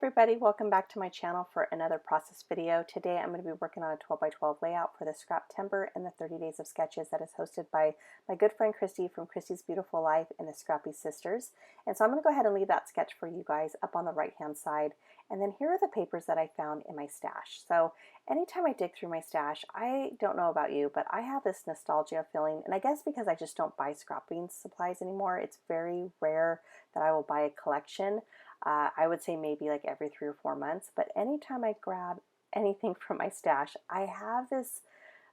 Everybody, welcome back to my channel for another process video. Today I'm going to be working on a 12 by 12 layout for the Scraptember and the 30 Days of Sketches that is hosted by my good friend Christy from Christy's Beautiful Life and the Scrappy Sisters. And so I'm going to go ahead and leave that sketch for you guys up on the right hand side. And then here are the papers that I found in my stash. So anytime I dig through my stash, I don't know about you, but I have this nostalgia feeling, and I guess because I just don't buy scrapping supplies anymore, it's very rare that I will buy a collection. I would say maybe like every 3 or 4 months, but anytime I grab anything from my stash, I have this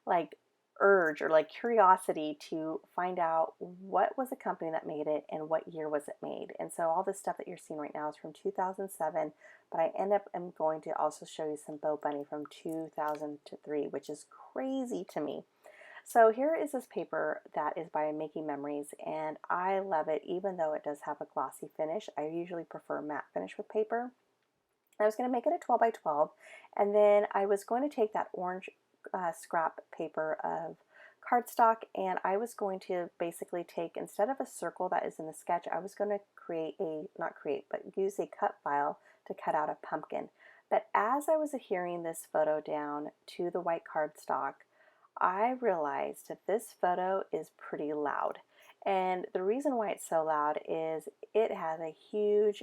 like urge or like curiosity to find out what was the company that made it and what year was it made. And so all this stuff that you're seeing right now is from 2007, but I am going to also show you some Bo Bunny from 2003, which is crazy to me. So here is this paper that is by Making Memories, and I love it even though it does have a glossy finish. I usually prefer matte finish with paper. I was going to make it a 12 by 12, and then I was going to take that orange scrap paper of cardstock, and I was going to basically take, instead of a circle that is in the sketch, I was going to use a cut file to cut out a pumpkin. But as I was adhering this photo down to the white cardstock, I realized that this photo is pretty loud. And the reason why it's so loud is it has a huge,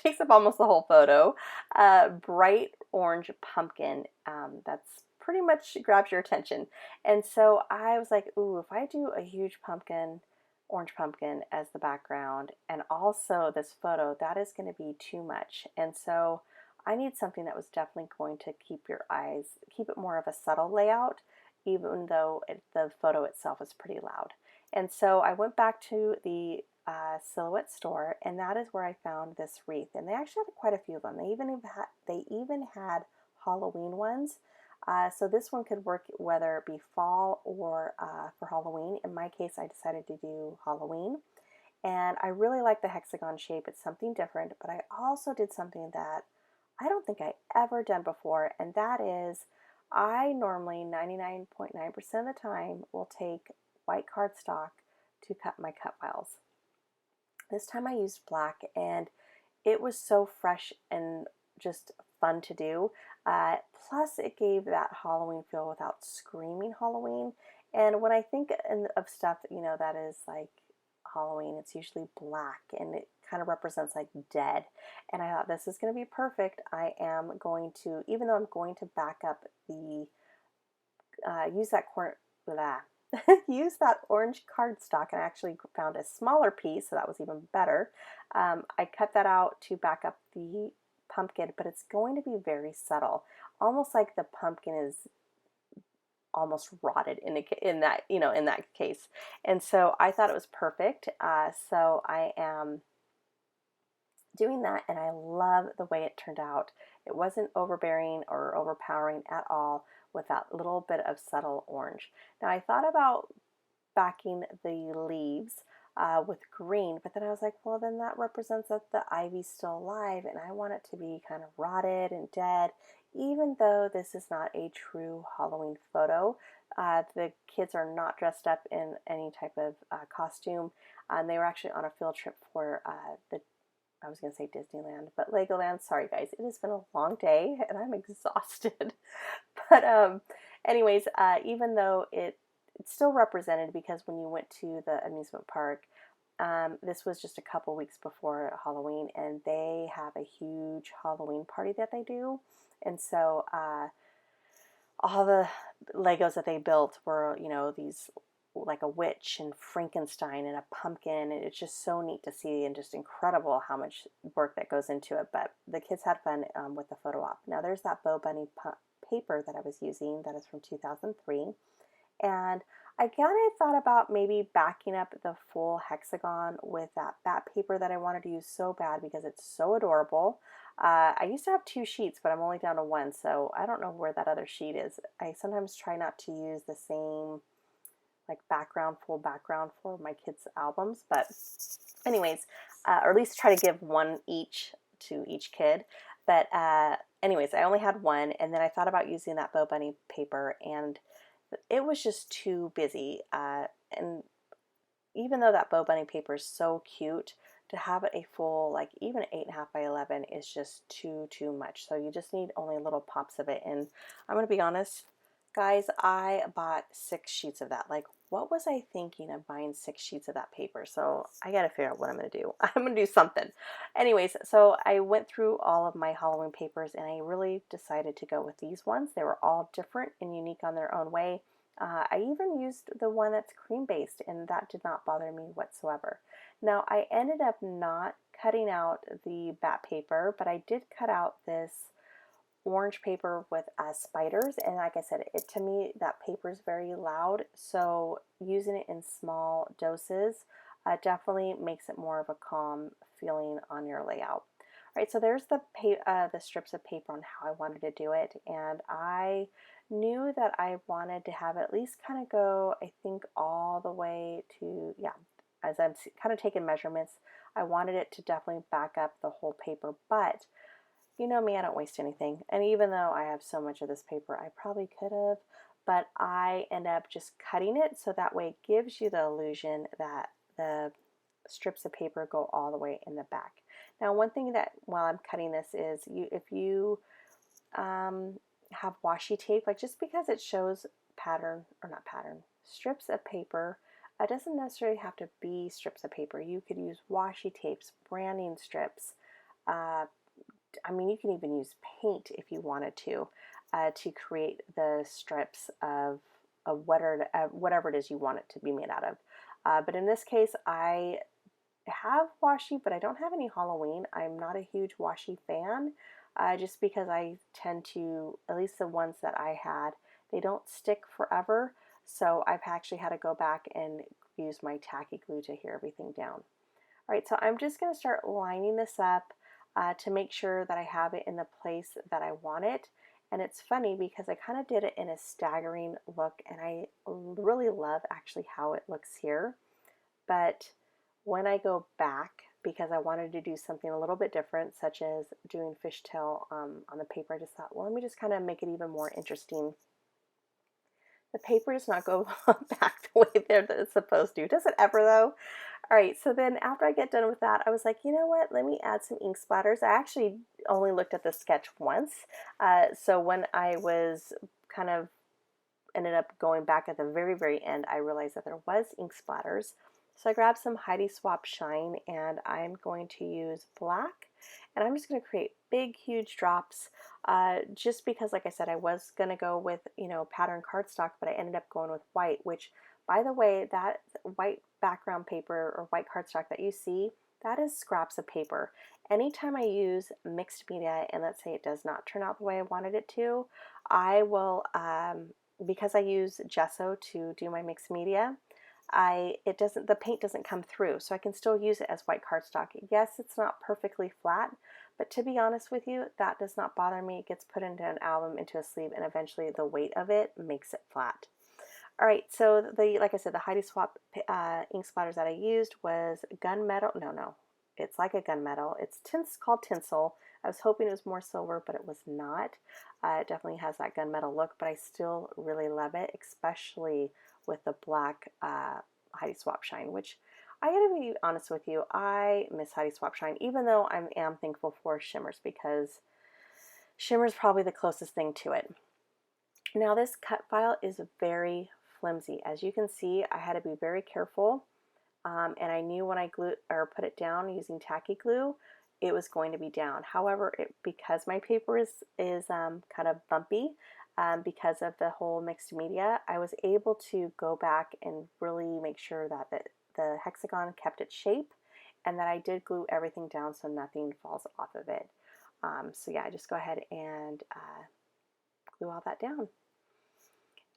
takes up almost the whole photo, bright orange pumpkin that's pretty much grabs your attention. And so I was like, ooh, if I do a huge pumpkin, orange pumpkin as the background, and also this photo, that is going to be too much. And so I need something that was definitely going to keep it more of a subtle layout, even though the photo itself is pretty loud. And so I went back to the Silhouette store, and that is where I found this wreath. And they actually had quite a few of them. They even had Halloween ones. So this one could work whether it be fall or for Halloween. In my case, I decided to do Halloween. And I really like the hexagon shape. It's something different, but I also did something that I don't think I ever done before, and that is I normally 99.9% of the time will take white cardstock to cut my cut files. This time I used black, and it was so fresh and just fun to do. Plus it gave that Halloween feel without screaming Halloween. And when I think of stuff, that is like Halloween, it's usually black, and it kind of represents like dead. And I thought this is going to be perfect. I am going to, even though I'm going to back up the use that use that orange cardstock, and I actually found a smaller piece, so that was even better. I cut that out to back up the pumpkin, but it's going to be very subtle, almost like the pumpkin is almost rotted in that case. And so I thought it was perfect. So I am doing that, and I love the way it turned out. It wasn't overbearing or overpowering at all with that little bit of subtle orange. Now I thought about backing the leaves with green, but then I was like, well, then that represents that the ivy's still alive, and I want it to be kind of rotted and dead. Even though this is not a true Halloween photo, the kids are not dressed up in any type of costume. They were actually on a field trip for I was going to say Disneyland, but Legoland. Sorry guys, it has been a long day and I'm exhausted. But anyways, even though it's still represented, because when you went to the amusement park, this was just a couple weeks before Halloween, and they have a huge Halloween party that they do. And so all the Legos that they built were, these like a witch and Frankenstein and a pumpkin, and it's just so neat to see and just incredible how much work that goes into it. But the kids had fun with the photo op. Now there's that Bo Bunny paper that I was using that is from 2003, and I kind of thought about maybe backing up the full hexagon with that paper that I wanted to use so bad because it's so adorable. I used to have 2 sheets, but I'm only down to 1, so I don't know where that other sheet is. I sometimes try not to use the same like full background for my kids' albums, but anyways, or at least try to give 1 each to each kid. But anyways, I only had 1, and then I thought about using that Bo Bunny paper, and it was just too busy. And even though that Bo Bunny paper is so cute, to have it a full, like even 8.5 by 11 is just too much. So you just need only little pops of it. And I'm gonna be honest, guys, I bought 6 sheets of that. Like, what was I thinking of buying 6 sheets of that paper? So I gotta figure out what I'm gonna do. I'm gonna do something. Anyways, so I went through all of my Halloween papers and I really decided to go with these ones. They were all different and unique on their own way. I even used the one that's cream based, and that did not bother me whatsoever. Now, I ended up not cutting out the bat paper, but I did cut out this orange paper with spiders, and like I said, to me that paper is very loud, so using it in small doses definitely makes it more of a calm feeling on your layout. All right, so there's the strips of paper on how I wanted to do it, and I knew that I wanted to have at least kind of go, I think, all the way to, yeah, as I'm kind of taking measurements, I wanted it to definitely back up the whole paper, but you know me, I don't waste anything. And even though I have so much of this paper, I probably could have, but I end up just cutting it so that way it gives you the illusion that the strips of paper go all the way in the back. Now, one thing that while I'm cutting this is if you have washi tape, like just because it shows pattern, or not pattern, strips of paper, it doesn't necessarily have to be strips of paper. You could use washi tapes, branding strips, I mean, you can even use paint if you wanted to create the strips of whatever it is you want it to be made out of. But in this case, I have washi, but I don't have any Halloween. I'm not a huge washi fan, just because I tend to, at least the ones that I had, they don't stick forever. So I've actually had to go back and use my tacky glue to adhere everything down. All right, so I'm just going to start lining this up to make sure that I have it in the place that I want it. And it's funny because I kind of did it in a staggering look, and I really love actually how it looks here. But when I go back, because I wanted to do something a little bit different, such as doing fishtail on the paper, I just thought, well, let me just kind of make it even more interesting. The paper does not go back the way that it's supposed to. Does it ever though? All right, so then after I get done with that, I was like, you know what, let me add some ink splatters. I actually only looked at the sketch once. So when I was kind of ended up going back at the very end, I realized that there was ink splatters. So I grabbed some Heidi Swapp Shine, and I'm going to use black, and I'm just going to create big, huge drops, just because, like I said, I was going to go with, you know, pattern cardstock, but I ended up going with white, which, by the way, that white background paper or white cardstock that you see, that is scraps of paper. Anytime I use mixed media, and let's say it does not turn out the way I wanted it to, I will, because I use gesso to do my mixed media, the paint doesn't come through, so I can still use it as white cardstock. Yes, it's not perfectly flat, but to be honest with you, that does not bother me. It gets put into an album, into a sleeve, and eventually the weight of it makes it flat. All right, so like I said, the Heidi Swapp ink splatters that I used was gunmetal. No, it's like a gunmetal. It's called tinsel. I was hoping it was more silver, but it was not. It definitely has that gunmetal look, but I still really love it, especially with the black Heidi Swapp Shine, which I gotta be honest with you, I miss Heidi Swapp Shine, even though I am thankful for shimmers, because shimmer is probably the closest thing to it. Now this cut file is very flimsy. As you can see, I had to be very careful, and I knew when I put it down using tacky glue, it was going to be down. However, because my paper is kind of bumpy, because of the whole mixed media, I was able to go back and really make sure that the hexagon kept its shape, and that I did glue everything down so nothing falls off of it. So yeah, I just go ahead and glue all that down.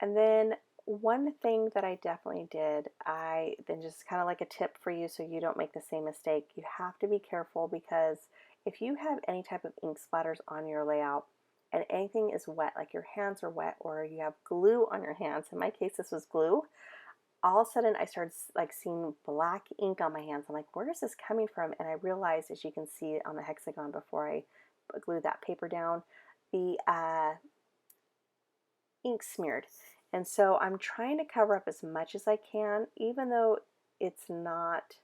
And then one thing that I definitely did, then just kind of like a tip for you so you don't make the same mistake, you have to be careful, because if you have any type of ink splatters on your layout and anything is wet, like your hands are wet or you have glue on your hands, in my case this was glue, all of a sudden I started like seeing black ink on my hands. I'm like, where is this coming from? And I realized, as you can see on the hexagon before I glued that paper down, the ink smeared. And so I'm trying to cover up as much as I can, even though it's not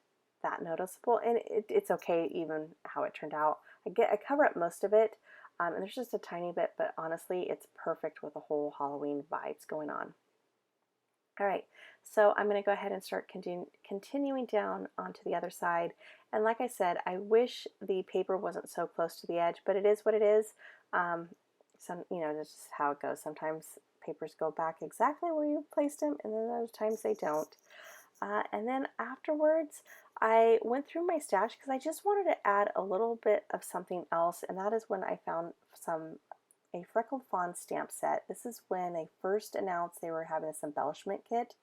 that noticeable, and it's okay even how it turned out. I cover up most of it, and there's just a tiny bit, but honestly, it's perfect with the whole Halloween vibes going on. All right, so I'm going to go ahead and start continuing down onto the other side. And like I said, I wish the paper wasn't so close to the edge, but it is what it is. That's just how it goes. Sometimes papers go back exactly where you placed them, and then other times they don't. And then afterwards, I went through my stash because I just wanted to add a little bit of something else, and that is when I found a Freckled Fawn stamp set. This is when they first announced they were having this embellishment kit,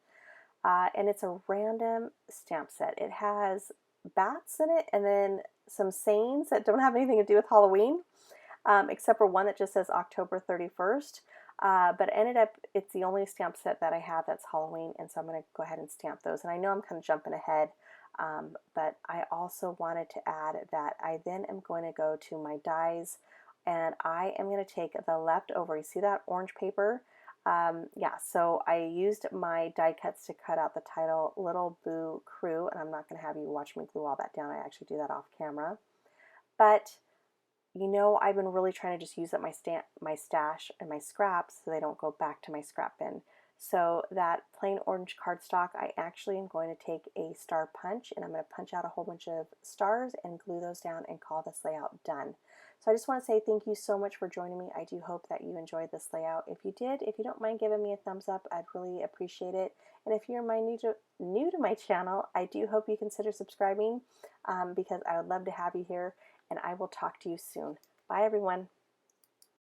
and it's a random stamp set. It has bats in it and then some sayings that don't have anything to do with Halloween, except for one that just says October 31st. But it's the only stamp set that I have that's Halloween, and so I'm going to go ahead and stamp those. And I know I'm kind of jumping ahead, but I also wanted to add that I then am going to go to my dies, and I am going to take the leftover, you see that orange paper? So I used my die cuts to cut out the title Little Boo Crew, and I'm not going to have you watch me glue all that down. I actually do that off camera. But I've been really trying to just use up my stash and my scraps so they don't go back to my scrap bin. So that plain orange cardstock, I actually am going to take a star punch, and I'm going to punch out a whole bunch of stars and glue those down and call this layout done. So I just want to say thank you so much for joining me. I do hope that you enjoyed this layout. If you did, if you don't mind giving me a thumbs up, I'd really appreciate it. And if you're new to my channel, I do hope you consider subscribing because I would love to have you here, and I will talk to you soon. Bye, everyone.